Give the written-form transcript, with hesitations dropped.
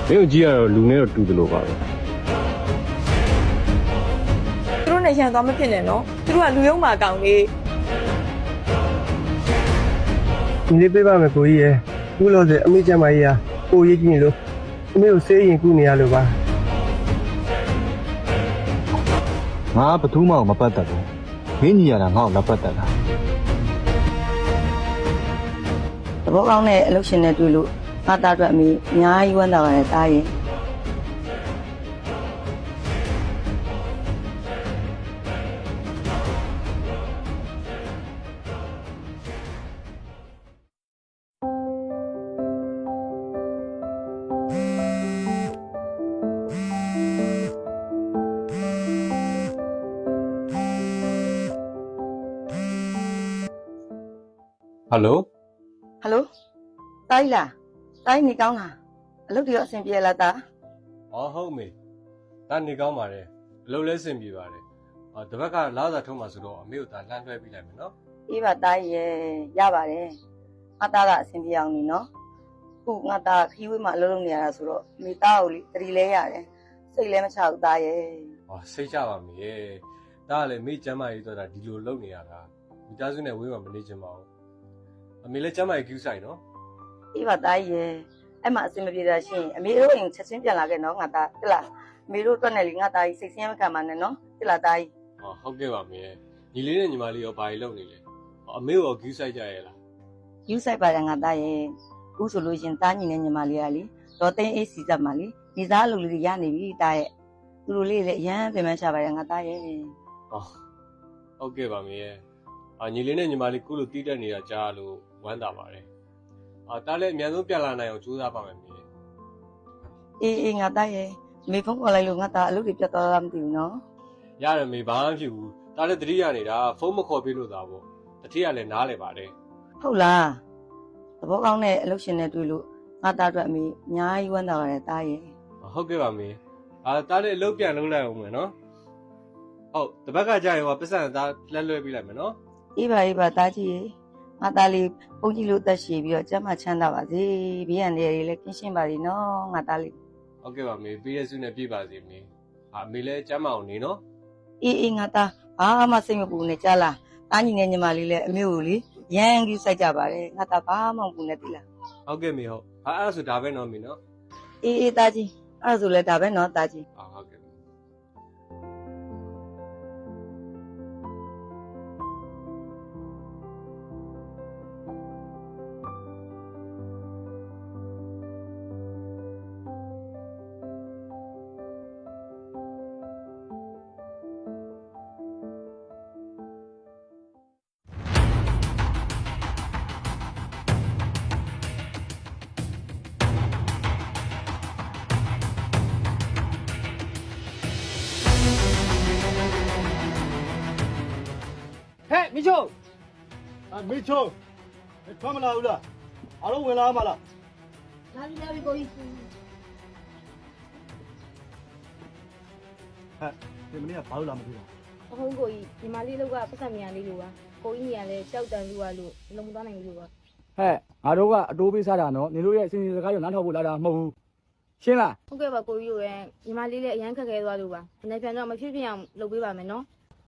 没有鸡啊，路没有တူတယ်လို့ပါပဲ သူတို့နဲ့ရန်သွားမဖြစ်နဲ့နော်သူတို့ကလူယုံမာကောင်းလေး ဒီလေးပေးပါမယ်ကိုကြီးရယ်ခုလို့ဆိုအမေကျမကြီးဟာကိုရေးကြည့်နေလို့အမေကိုဆေးရင်ကုနေရလို့ပါ ငါဘယ်သူမှမပတ်သက်ဘူးမင်းညီရတာငါ့ကိုလက်ပတ်သက်တာ တဘောကောင်းတဲ့အလုပ်ရှင်နဲ့တွေ့လို့ငါသားအတွက်အမေအများကြီးဝမ်းသာပါတယ်တားရင် ဟယ်လို ဟယ်လိုတားကြီးလားတားကြီးနေကောင်းလားအလုပ်တွေရောအဆင်ပြေလားတား ဟောဟုတ်မေဒါနေကောင်းပါတယ်အလုပ်လဲစင်ပြေပါတယ်တပတ်ကလာစာထုံးမှာဆိုတော့အမေကိုဒါလှမ်းလွှဲပေးလိုက်မယ်နော် အေးပါတားကြီးရယ်ရပါတယ်ငါသားကအဆင်ပြေအောင်နေနော်ခုငါသားခီးဝေးမှာအလုပ်လုပ်နေရတာဆိုတော့မိသားကိုလေတတိလဲရတယ်စိတ်လဲမချဘူးတားရယ် ဟောစိတ်ကြပါမေဒါကလည်းမေကျမ်းမာရေးတော့ဒါဒီလိုလုပ်နေရတာမိသားစုနဲ့ဝေးမှာမနေချင်ပါဘူးအမေလည်းကျမ်းမာရေးကူးဆိုင်နော် အေးပါတားကြီးရယ်အဲ့မှာအဆင်မပြေတာရှိရင်အမေတို့အိမ်ချက်ချင်းပြန်လာခဲ့နော်ငါသားဟုတ်လားအမေတို့အတွက်နဲ့လေငါသားကြီးစိတ်ဆင်းရဲမခံပါနဲ့နော်ဟုတ်လားတားကြီး ဟောဟုတ်ကဲ့ပါမေညီလေးနဲ့ညီမလေးရောဘာကြီးလုပ်နေလဲအမေကိုကူးဆိုင်ကြရဲ့လား ယူဆိုင်ပါတယ်ငါသားရဲ့အခုဆိုလို့ရှင်တားညီနဲ့ညီမလေးကလေတော့သိန်းအေးစီစက်မှာလေနေသားအလုပ်လေးတွေရနေပြီတားရဲ့သူတို့လေးလည်းအရန်ပြင်ပန်းချပါတယ်ငါသားရဲ့ ဟောဟုတ်ကဲ့ပါမေညီလေးနဲ့ညီမလေးကုလို့တီးတက်နေတာကြားလို့ဝမ်းသာပါတယ်ဒါလည်းအများဆုံးပြန်လာနိုင်အောင်ကြိုးစားပါမယ်မေ အေးငါသားရဲ့မေဖုန်းခေါ်လိုက်လို့ငါသားအလုပ်တွေပြတ်သွားတာမသိဘူးနော် ရတယ်မေဘာမှဖြစ်ဘူးဒါလည်းတတိယနေတာဖုန်းမခေါ်ပေးလို့သာပေါ့တတိယလည်းနားလဲပါတယ် ဟုတ်လားသဘောကောင်းတဲ့အလုပ်ရှင်နဲ့တွေ့လို့ငါသားအတွက်အမေအများကြီးဝမ်းသာပါတယ်တားရဲ့ ဟုတ်ကဲ့ပါမေဒါလည်းအလုပ်ပြန်လုပ်လိုက်အောင်မယ်နော်ဟုတ်တပတ်ကကြာရင်ပတ်စံသားလက်လွှဲပေးလိုက်မယ်နော် အေးပါတားကြီးရေငါသားလေးပုံကြီးလို့တက်ရှည်ပြီးတော့ကျမ်းမချမ်းသာပါစေဘေးရန်တွေလည်းကင်းရှင်းပါစေနော်ငါသားလေး ဟုတ်ကဲ့ပါမေပေးရစုနဲ့ပြည့်ပါစေမေအမေလည်းကျမ်းမအောင်နေနော် အေးငါသားဘာမှစိတ်မပူနဲ့ကြားလားတားညီနဲ့ညီမလေးလည်းအမေကိုလေရန်ကြီးစိုက်ကြပါတယ်ငါသားဘာမှမပူနဲ့သိလား ဟုတ်ကဲ့မေဟုတ်အဲ့ဒါဆိုဒါပဲနော်မေနော် အေးတားကြီးအဲ့ဒါဆိုလည်းဒါပဲနော်တားကြီး ဟုတ်ကဲ့ ဟဲ့မီချိုမီချိုထွက်မလာဘူးလားအားလုံးဝင်လာမှာလား လာပြီကိုကြီး ဟဲ့ဒီမနေ့ကဘာလို့လာမသိဘူး အဟုံးကိုကြီးညီမလေးလောက်ကပတ်စံမြန်လေးလို့ပါကိုကြီးညီကလည်းရှောက်တန်လို့လို့လုံမသွားနိုင်ဘူးလို့ပါ ဟဲ့ငါတို့ကအတိုးပေးစားတာနော်နေတို့ရဲ့အစီအစဉ်စကားတွေနားထောင်ဖို့လာတာမဟုတ်ဘူးရှင်းလား ဟုတ်ကဲ့ပါကိုကြီးတို့ရဲ့ညီမလေးလည်းအရန်ခက်ခဲသွားလို့ပါဒီနေ့ပြန်တော့မဖြစ်ဖြစ်အောင်လုပ်ပေးပါမယ်နော်